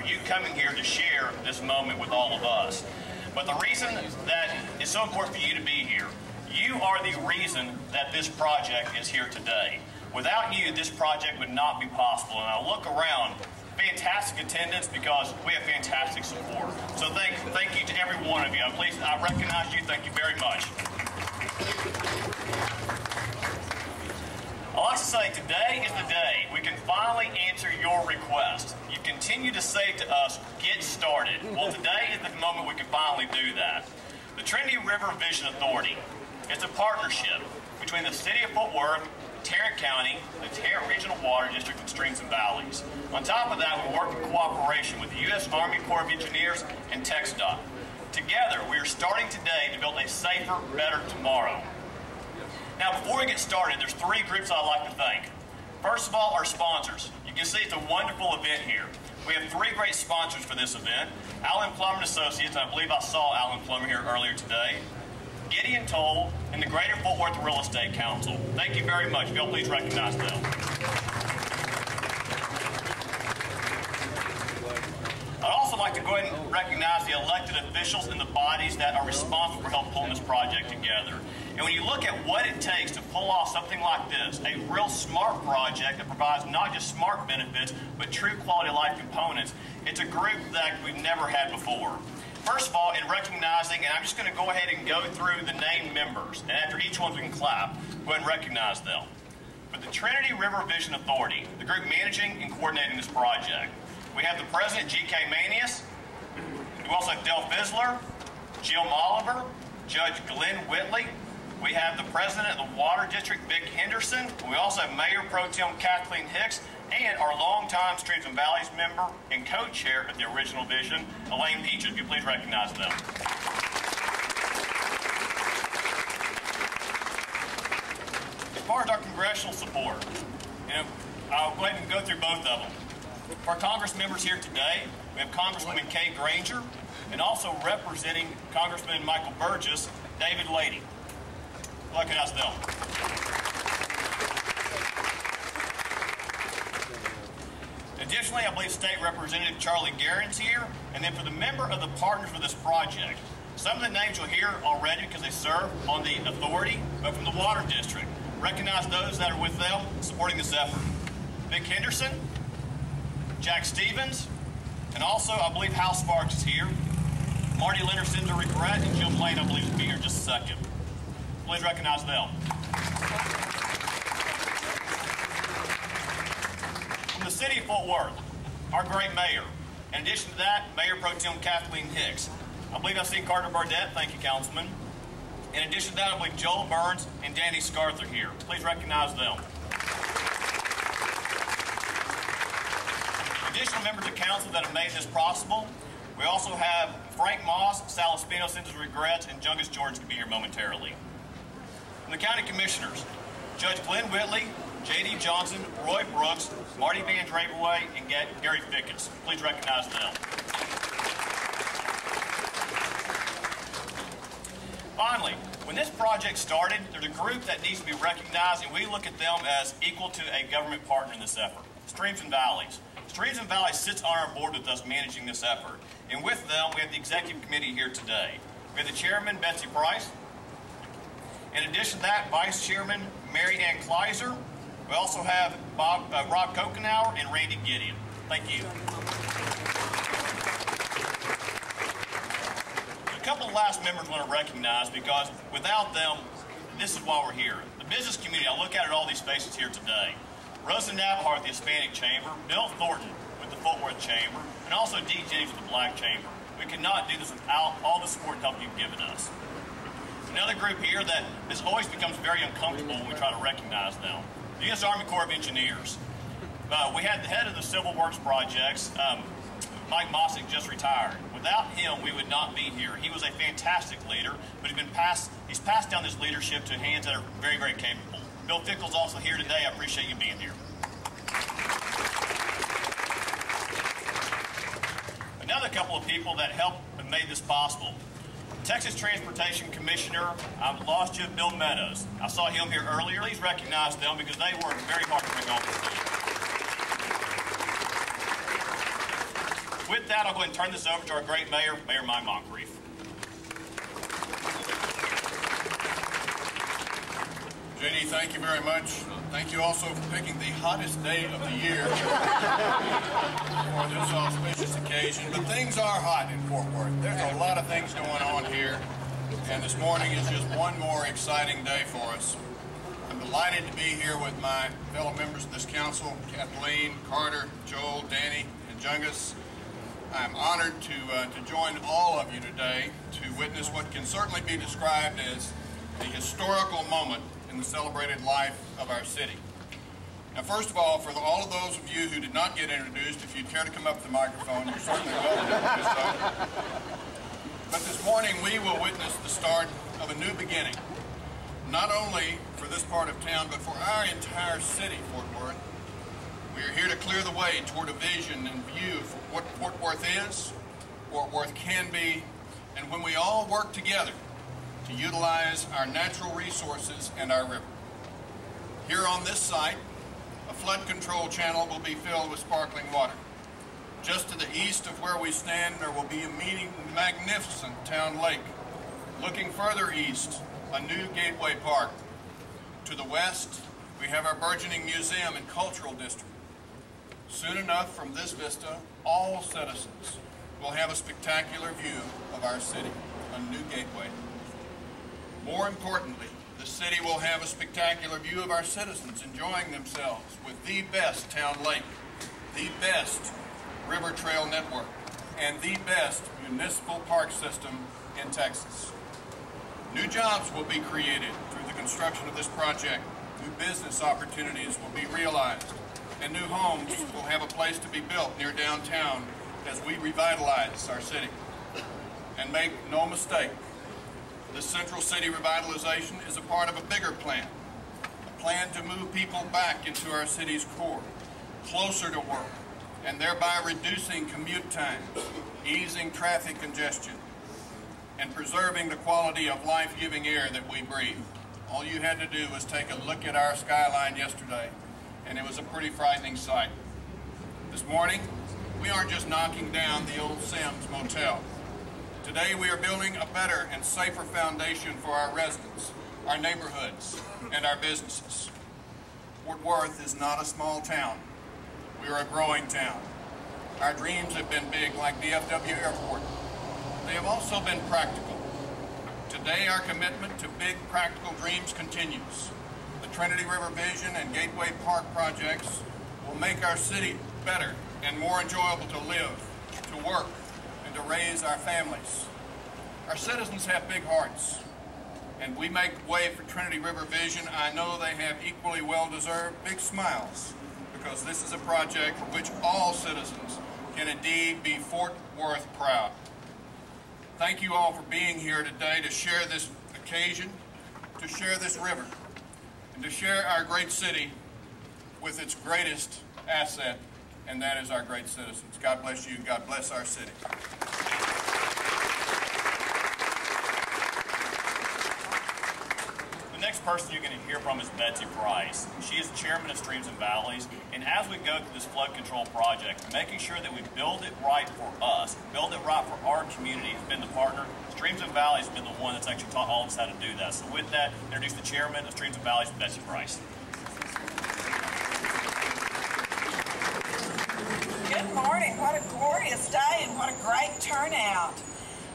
you coming here to share this moment with all of us. But the reason that it's so important for you to be here, you are the reason that this project is here today. Without you, this project would not be possible. And I look around, fantastic attendance because we have fantastic support. So thank you to every one of you. Please, I recognize you. Thank you very much. I'd like to say today is the day we can finally answer your request. You continue to say to us, get started. Well, today is the moment we can finally do that. The Trinity River Vision Authority is a partnership between the City of Fort Worth, Tarrant County, the Tarrant Regional Water District, and Streams and Valleys. On top of that, we work in cooperation with the U.S. Army Corps of Engineers and TxDOT. Together, we are starting today to build a safer, better tomorrow. Now, before we get started, there's three groups I'd like to thank. First of all, our sponsors. You can see it's a wonderful event here. We have three great sponsors for this event. Allen Plummer & Associates, and I believe I saw Allen Plummer here earlier today. Gideon Toll, and the Greater Fort Worth Real Estate Council. Thank you very much. If you'll please recognize them. I'd also like to go ahead and recognize the elected officials and the bodies that are responsible for helping pulling this project together. And when you look at what it takes to pull off something like this, a real smart project that provides not just smart benefits, but true quality of life components, it's a group that we've never had before. First of all, in recognizing, and I'm just going to go ahead and go through the named members, and after each one we can clap, go ahead and recognize them. For the Trinity River Vision Authority, the group managing and coordinating this project, we have the President, G.K. Manius. We also have Del Fizzler, Jill Molliver, Judge Glenn Whitley. We have the President of the Water District, Vic Henderson. We also have Mayor Pro Tem Kathleen Hicks, and our longtime Streams and Valleys member and co-chair of the original vision, Elaine Peaches. If you please recognize them. As far as our congressional support, I'll go ahead and go through both of them. For our Congress members here today, we have Congresswoman Kay Granger, and also representing Congressman Michael Burgess, David Lady. Recognize them. Additionally, I believe State Representative Charlie Guerin's here. And then for the member of the partners for this project, some of the names you'll hear already because they serve on the authority, but from the Water District. Recognize those that are with them supporting this effort. Vic Henderson, Jack Stevens, and also I believe Hal Sparks is here. Marty Leonard sends a regret, and Jim Lane I believe will be here in just a second. Please recognize them. From the City of Fort Worth, our great mayor. In addition to that, Mayor Pro Tem Kathleen Hicks. I believe I've seen Carter Burdett. Thank you, Councilman. In addition to that, I believe Joel Burns and Danny Scarth are here. Please recognize them. Additional members of council that have made this possible. We also have Frank Moss, Sal Espino sends his regrets, and Jungus George to be here momentarily. From the county commissioners, Judge Glenn Whitley, J.D. Johnson, Roy Brooks, Marty Van Draperway, and Gary Fickens. Please recognize them. Finally, when this project started, there's a group that needs to be recognized, and we look at them as equal to a government partner in this effort, Streams and Valleys. Streams and Valleys sits on our board with us managing this effort. And with them, we have the executive committee here today. We have the chairman, Betsy Price. In addition to that, vice chairman, Mary Ann Kleiser. We also have Rob Kokenauer and Randy Gideon. Thank you. A couple of last members I want to recognize because without them, this is why we're here. The business community, I look at all these faces here today. Rosa Navahar with the Hispanic Chamber, Bill Thornton with the Fort Worth Chamber, and also Dee Jennings with the Black Chamber. We could not do this without all the support and help you've given us. Another group here that this always becomes very uncomfortable when we try to recognize them. The U.S. Army Corps of Engineers. We had the head of the Civil Works projects, Mike Mossick, just retired. Without him, we would not be here. He was a fantastic leader, but he's passed down this leadership to hands that are very, very capable. Bill Fickle's also here today. I appreciate you being here. Another couple of people that helped and made this possible. Texas Transportation Commissioner, I've lost you, Bill Meadows. I saw him here earlier. Please recognize them because they worked very hard to bring all this With that, I'll go ahead and turn this over to our great mayor, Mayor Mike Moncrief. JD, thank you very much. Thank you also for picking the hottest day of the year for this auspicious occasion. But things are hot in Fort Worth. There's a lot of things going on here, and this morning is just one more exciting day for us. I'm delighted to be here with my fellow members of this council, Kathleen, Carter, Joel, Danny, and Jungus. I'm honored to join all of you today to witness what can certainly be described as a historical moment in the celebrated life of our city. Now, first of all, for all of those of you who did not get introduced, if you'd care to come up to the microphone, you're certainly welcome to do so. But this morning, we will witness the start of a new beginning, not only for this part of town, but for our entire city, Fort Worth. We are here to clear the way toward a vision and view for what Fort Worth is, Fort Worth can be, and when we all work together to utilize our natural resources and our river. Here on this site, a flood control channel will be filled with sparkling water. Just to the east of where we stand, there will be a magnificent town lake. Looking further east, a new gateway park. To the west, we have our burgeoning museum and cultural district. Soon enough, from this vista, all citizens will have a spectacular view of our city, a new gateway. More importantly, the city will have a spectacular view of our citizens enjoying themselves with the best town lake, the best river trail network, and the best municipal park system in Texas. New jobs will be created through the construction of this project. New business opportunities will be realized, and new homes will have a place to be built near downtown as we revitalize our city. And make no mistake, the Central City revitalization is a part of a bigger plan, a plan to move people back into our city's core, closer to work, and thereby reducing commute times, easing traffic congestion, and preserving the quality of life-giving air that we breathe. All you had to do was take a look at our skyline yesterday, and it was a pretty frightening sight. This morning, we aren't just knocking down the old Sims Motel. Today, we are building a better and safer foundation for our residents, our neighborhoods, and our businesses. Fort Worth is not a small town. We are a growing town. Our dreams have been big, like DFW Airport. They have also been practical. Today, our commitment to big, practical dreams continues. The Trinity River Vision and Gateway Park projects will make our city better and more enjoyable to live, to work, and to raise our families. Our citizens have big hearts, and we make way for Trinity River Vision. I know they have equally well-deserved big smiles, because this is a project for which all citizens can indeed be Fort Worth proud. Thank you all for being here today to share this occasion, to share this river, and to share our great city with its greatest asset, and that is our great citizens. God bless you. God bless our city. The next person you're going to hear from is Betsy Price. She is chairman of Streams and Valleys, and as we go through this flood control project, making sure that we build it right for us, build it right for our community has been the partner. Streams and Valleys has been the one that's actually taught all of us how to do that. So with that, introduce the chairman of Streams and Valleys, Betsy Price. Good morning. What a glorious day and what a great turnout.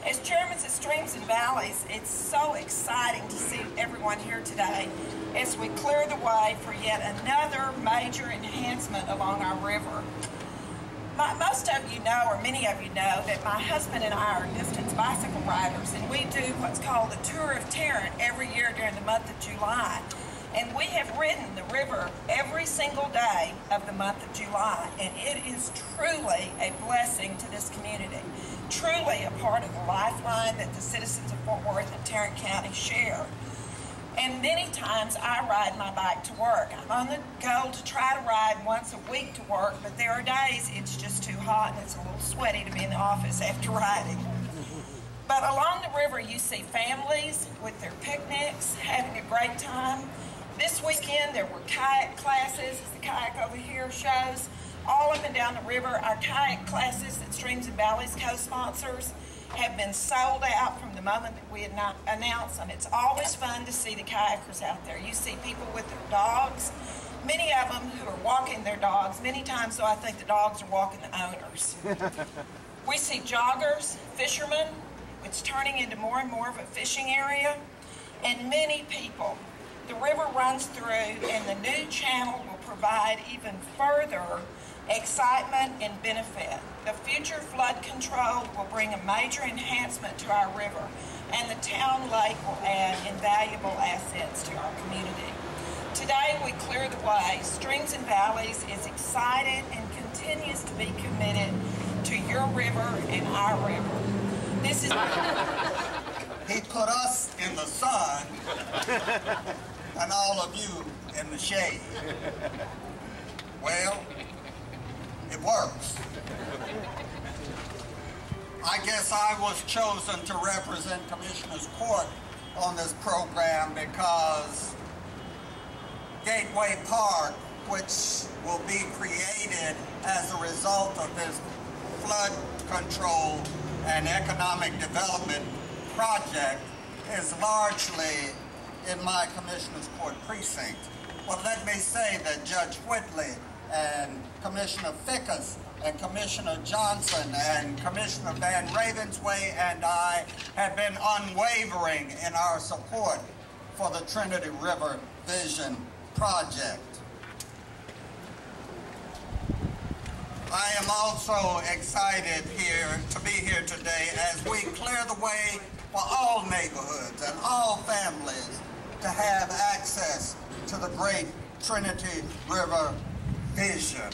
As chairmen of Streams and Valleys, it's so exciting to see everyone here today as we clear the way for yet another major enhancement along our river. Most of you know, or many of you know, that my husband and I are distance bicycle riders, and we do what's called the Tour of Tarrant every year during the month of July. And we have ridden the river every single day of the month of July, and it is truly a blessing to this community, truly a part of the lifeline that the citizens of Fort Worth and Tarrant County share. And many times I ride my bike to work. I'm on the go to try to ride once a week to work, but there are days it's just too hot and it's a little sweaty to be in the office after riding. But along the river you see families with their picnics, having a great time. This weekend there were kayak classes, as the kayak over here shows, all up and down the river. Our kayak classes at Streams Streams and Valleys co-sponsors have been sold out from the moment that we had not announced them. It's always fun to see the kayakers out there. You see people with their dogs, many of them who are walking their dogs. Many times, though, I think the dogs are walking the owners. We see joggers, fishermen. It's turning into more and more of a fishing area, and many people. The river runs through, and the new channel will provide even further excitement and benefit. The future flood control will bring a major enhancement to our river, and the town lake will add invaluable assets to our community. Today we clear the way. Streams and Valleys is excited and continues to be committed to your river and our river. This is... He put us in the sun and all of you in the shade. Well, it works. I guess I was chosen to represent Commissioners Court on this program because Gateway Park, which will be created as a result of this flood control and economic development project, is largely in my Commissioners Court precinct. Well, let me say that Judge Whitley and Commissioner Fickus and Commissioner Johnson and Commissioner Van Ravensway and I have been unwavering in our support for the Trinity River Vision project. I am also excited to be here today as we clear the way for all neighborhoods and all families to have access to the great Trinity River Vision.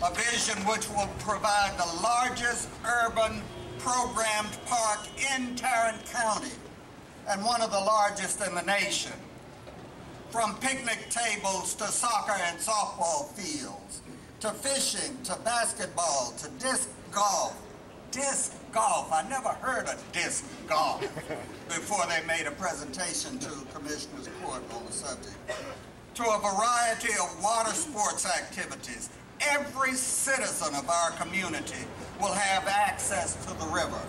A vision which will provide the largest urban programmed park in Tarrant County and one of the largest in the nation. From picnic tables to soccer and softball fields, to fishing, to basketball, to disc golf. Disc golf, I never heard of disc golf before they made a presentation to Commissioners Court on the subject. To a variety of water sports activities. Every citizen of our community will have access to the river.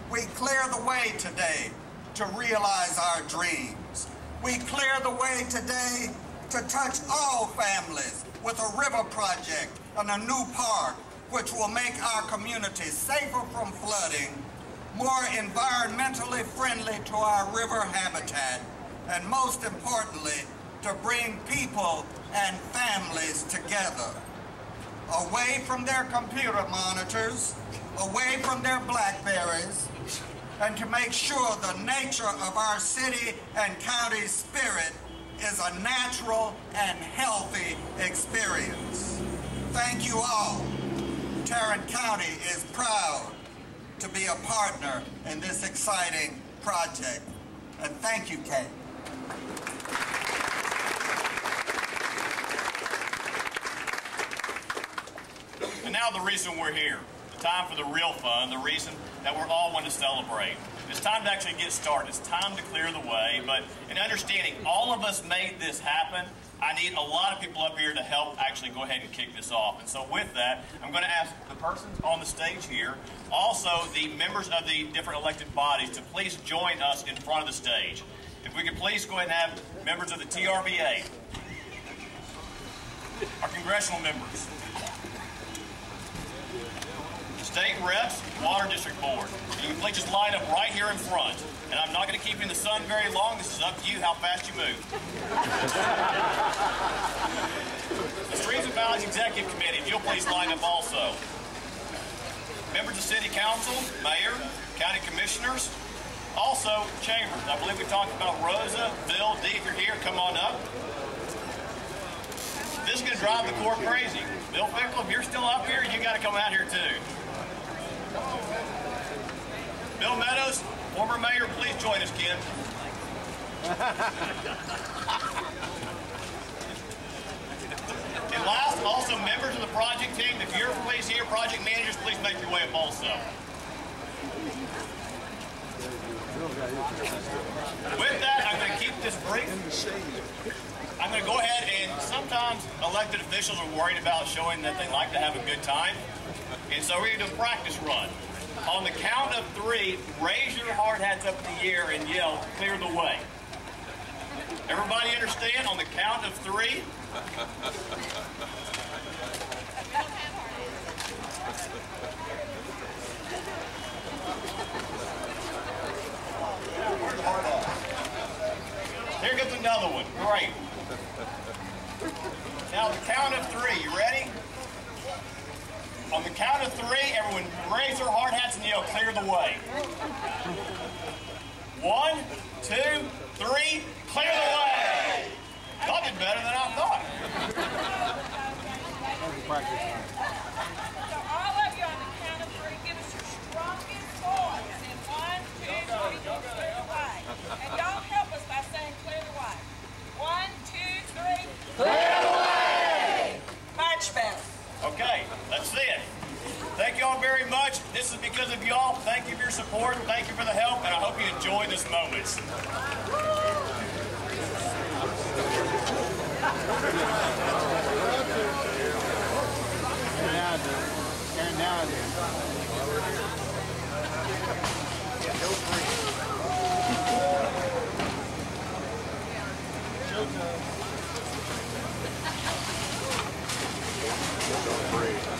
We clear the way today to realize our dreams. We clear the way today to touch all families with a river project and a new park which will make our community safer from flooding, more environmentally friendly to our river habitat, and most importantly, to bring people and families together, away from their computer monitors, away from their Blackberries, and to make sure the nature of our city and county spirit is a natural and healthy experience. Thank you all. Tarrant County is proud to be a partner in this exciting project. And thank you, Kay. And now the reason we're here, the time for the real fun, the reason that we're all want to celebrate. It's time to actually get started. It's time to clear the way, but in understanding all of us made this happen, I need a lot of people up here to help actually go ahead and kick this off. And so with that, I'm going to ask the persons on the stage here, also the members of the different elected bodies, to please join us in front of the stage. If we could please go ahead and have members of the TRVA, our congressional members, state reps, Water District Board. You can please just line up right here in front. And I'm not going to keep you in the sun very long. This is up to you how fast you move. The Streams and Valleys Executive Committee, if you'll please line up also. Members of City Council, Mayor, County Commissioners, also Chambers. I believe we talked about Rosa, Bill, Dee, if you're here, come on up. This is going to drive the court crazy. Bill Fickle, if you're still up here, you got to come out here too. Bill Meadows, former mayor, please join us, Ken. And last, also members of the project team, if you're please here, project managers, please make your way up also. With that, I'm going to keep this brief. I'm going to go ahead and sometimes elected officials are worried about showing that they like to have a good time. And so we're going to do a practice run. On the count of 3, raise your hard hats up in the air and yell, "Clear the way." Everybody understand? On the count of 3. Here comes another one. Great. Now, the count of 3. You ready? On the count of 3, everyone raise their hard hats and yell, "Clear the way." 1, 2, 3, clear the way. Y'all did better than I thought. So all of you on the count of 3, give us your strongest voice. And 1, 2, 3, clear the way. And y'all help us by saying clear the way. 1, 2, 3. Clear the way! Much better. Okay, let's see it. Thank you all very much. This is because of y'all. Thank you for your support. Thank you for the help, and I hope you enjoy this moment. Free.